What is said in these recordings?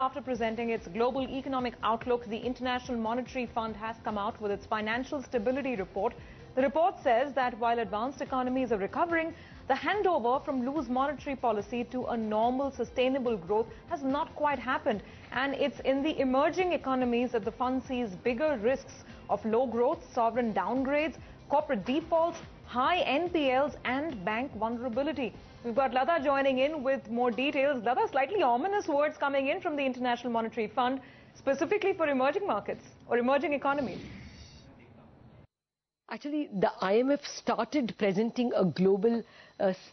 After presenting its global economic outlook, the International Monetary Fund has come out with its financial stability report. The report says that while advanced economies are recovering, the handover from loose monetary policy to a normal, sustainable growth has not quite happened. And it's in the emerging economies that the fund sees bigger risks of low growth, sovereign downgrades, corporate defaults, high NPLs and bank vulnerability. We've got Lata joining in with more details. Lata, slightly ominous words coming in from the International Monetary Fund, specifically for emerging markets or emerging economies. Actually, the IMF started presenting a global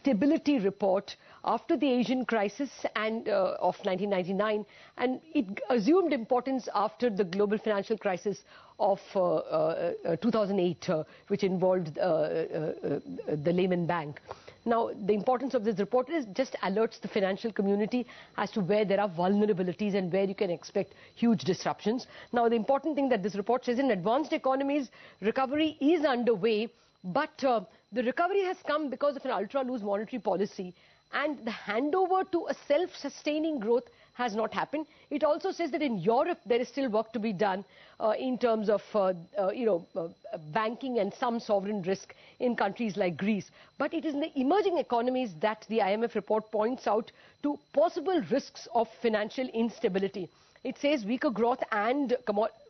stability report after the Asian crisis and of 1999, and it assumed importance after the global financial crisis of 2008, which involved the Lehman Bank. Now, the importance of this report is just alerts the financial community as to where there are vulnerabilities and where you can expect huge disruptions. Now, the important thing that this report says, in advanced economies, recovery is underway, but the recovery has come because of an ultra-loose monetary policy, and the handover to a self-sustaining growth has not happened. It also says that in Europe there is still work to be done in terms of banking and some sovereign risk in countries like Greece. But it is in the emerging economies that the IMF report points out to possible risks of financial instability. It says weaker growth and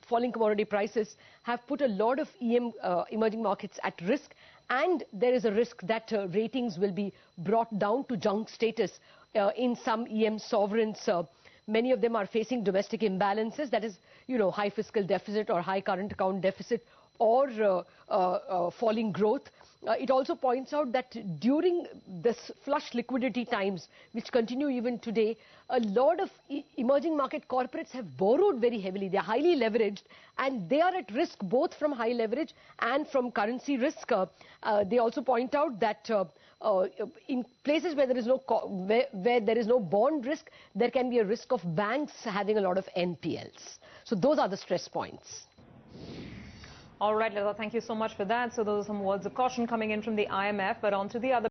falling commodity prices have put a lot of emerging markets at risk, and there is a risk that ratings will be brought down to junk status in some EM sovereigns. Many of them are facing domestic imbalances, that is, high fiscal deficit or high current account deficit or falling growth. It also points out that during this flush liquidity times, which continue even today, a lot of emerging market corporates have borrowed very heavily. They are highly leveraged and they are at risk both from high leverage and from currency risk. They also point out that in places where there is no bond risk, there can be a risk of banks having a lot of NPLs. So those are the stress points. All right, Lata, thank you so much for that. So those are some words of caution coming in from the IMF, but on to the other